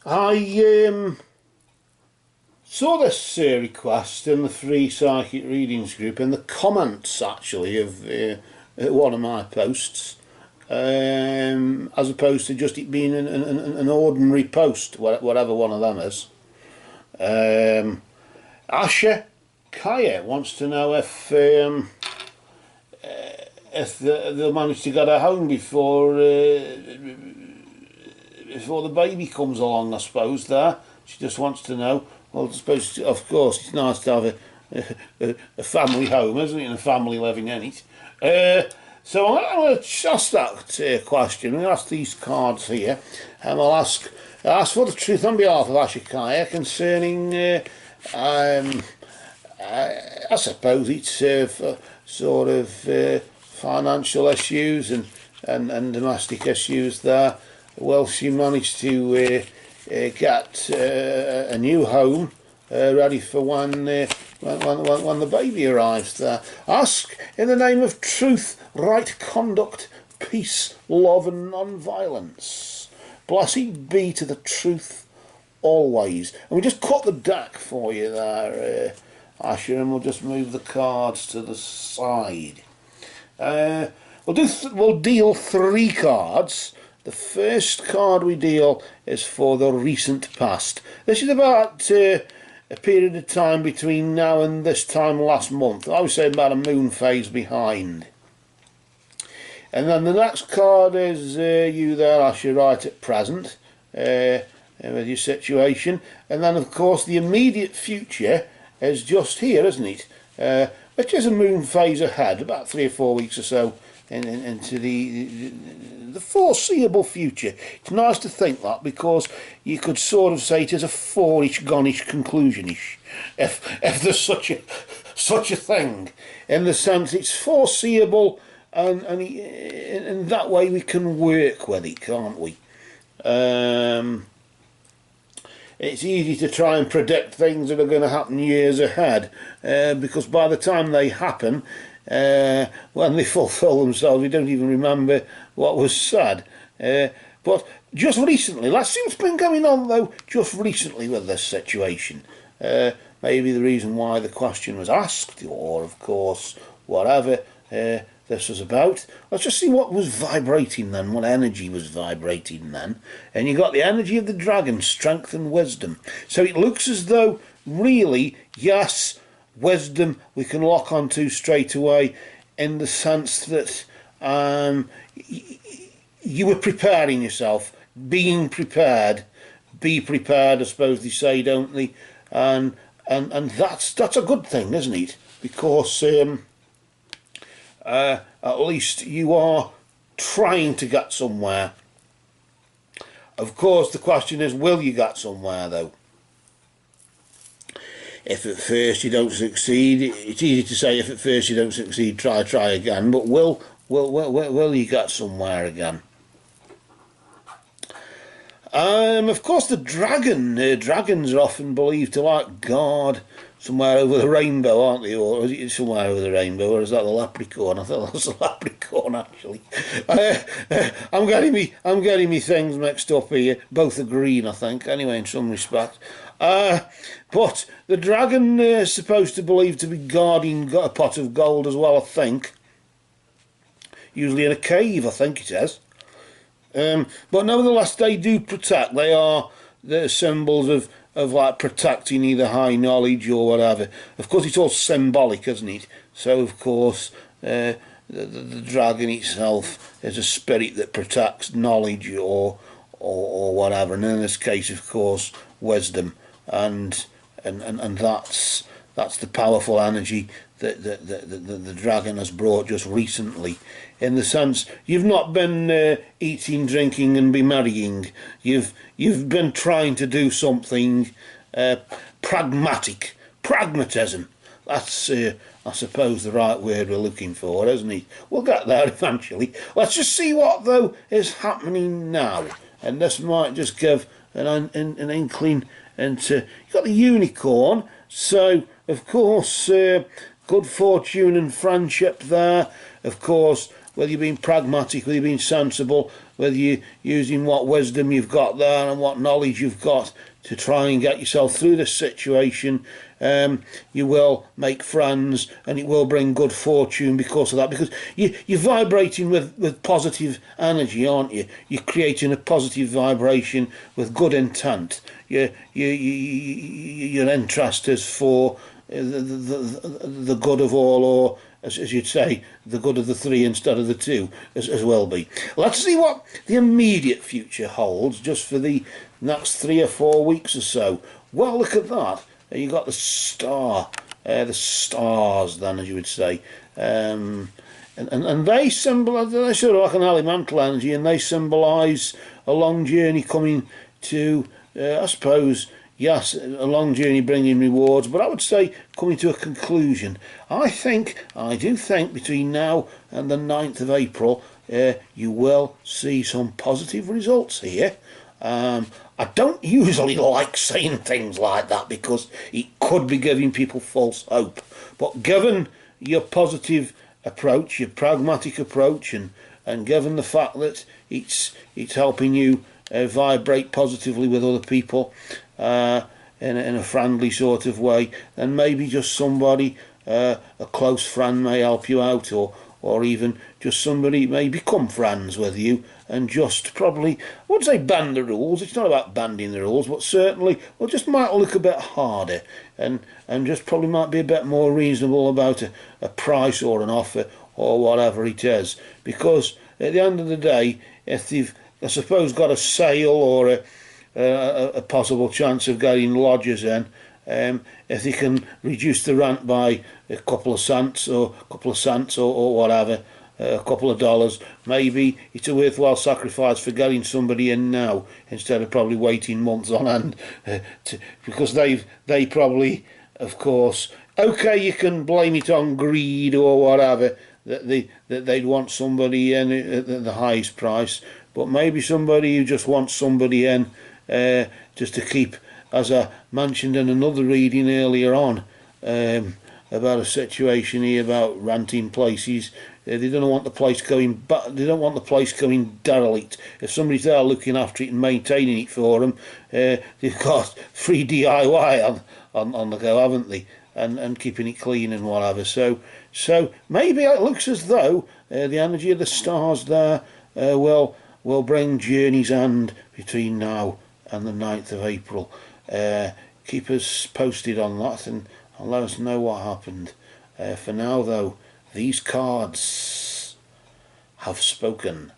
I saw this request in the free psychic readings group in the comments actually of one of my posts, as opposed to just it being an ordinary post, whatever one of them is. Asha Kaya wants to know if they'll manage to get a home before the baby comes along, I suppose. There, she just wants to know. Well, I suppose, of course, it's nice to have a family home, isn't it, and a family living in it. So I'm going to ask that question. I'm going to ask these cards here, and I'll ask for the truth on behalf of Ashikaya concerning, I suppose it's sort of financial issues and domestic issues there. Will she manage to get a new home ready for when the baby arrives there? Ask in the name of truth, right conduct, peace, love and non-violence. Blessed be to the truth always. And we just cut the deck for you there, Asher, and we'll just move the cards to the side. We'll deal 3 cards. The first card we deal is for the recent past. This is about a period of time between now and this time last month. I was saying about a moon phase behind. And then the next card is you there, Asher, right at present, with your situation. And then, of course, the immediate future is just here, isn't it? Which is a moon phase ahead, about 3 or 4 weeks or so into the foreseeable future. It's nice to think that, because you could sort of say it is a forish, gonish, conclusionish, if there's such a thing, in the sense it's foreseeable, and in that way we can work with it, can't we? It's easy to try and predict things that are going to happen years ahead, because by the time they happen, when they fulfil themselves, we don't even remember what was said. But just recently, let's see what's been going on though, just recently with this situation. Maybe the reason why the question was asked, or of course, whatever this was about. Let's just see what was vibrating then, what energy was vibrating then. And you got the energy of the dragon, strength and wisdom. So it looks as though, really, yes, wisdom we can lock onto straight away, in the sense that you were preparing yourself, being prepared, be prepared, I suppose they say, don't they? And that's a good thing, isn't it? Because at least you are trying to get somewhere. Of course, the question is, will you get somewhere though? If at first you don't succeed, it's easy to say if at first you don't succeed, try again, but will you get somewhere again? Of course, the dragons are often believed to like guard somewhere over the rainbow, aren't they? Or is it somewhere over the rainbow, or is that the leprechaun? I thought that was the leprechaun, actually. I'm getting me things mixed up here. Both are green, I think, anyway, in some respect. But the dragon is supposed to believe to be guarding a pot of gold as well, I think. Usually in a cave, I think it is. But nevertheless, they do protect. They are the symbols of like protecting either high knowledge or whatever. Of course, it's all symbolic, isn't it? So, of course, the dragon itself is a spirit that protects knowledge or whatever. And in this case, of course, wisdom. And that's the powerful energy that the dragon has brought just recently, in the sense you've not been eating, drinking and be marrying. You've been trying to do something pragmatism. That's I suppose the right word we're looking for, isn't it? We'll get there eventually. Let's just see what though is happening now, and this might just give an inkling into. You've got the unicorn, so of course good fortune and friendship there. Of course, whether you're being pragmatic, whether you're being sensible, whether you're using what wisdom you've got there and what knowledge you've got to try and get yourself through this situation. You will make friends, and it will bring good fortune because of that, because you're vibrating with positive energy, aren't you? You're creating a positive vibration with good intent. Your interest is for the good of all, or as you'd say, the good of the three instead of the two, as well be. Let's see what the immediate future holds, just for the next 3 or 4 weeks or so. Well, look at that. You got the the stars, then, as you would say, and they symbolise, they're sort of like an elemental energy, and they symbolise a long journey coming to, I suppose, yes, a long journey bringing rewards, but I would say coming to a conclusion. I do think between now and the 9th of April, you will see some positive results here. I don't usually like saying things like that because it could be giving people false hope. But given your positive approach, your pragmatic approach, and given the fact that it's helping you vibrate positively with other people in a friendly sort of way, then maybe just somebody, a close friend, may help you out, or even just somebody may become friends with you and just probably, I wouldn't say bend the rules, it's not about bending the rules, but certainly, well, just might look a bit harder and just probably might be a bit more reasonable about a price or an offer or whatever it is. Because at the end of the day, if they've, I suppose, got a sale or a possible chance of getting lodgers in, if they can reduce the rent by a couple of cents or whatever, a couple of dollars, maybe it's a worthwhile sacrifice for getting somebody in now instead of probably waiting months on end, because they probably, of course, okay, you can blame it on greed or whatever, that they'd want somebody in at the highest price, but maybe somebody who just wants somebody in just to keep, as I mentioned in another reading earlier on, about a situation here about renting places. They don't want the place going, they don't want the place going derelict. If somebody's there looking after it and maintaining it for them, they've got free DIY on the go, haven't they? And keeping it clean and whatever. So maybe it looks as though the energy of the stars there will bring journey's end between now and the 9th of April. Keep us posted on that and let us know what happened. For now, though, these cards have spoken.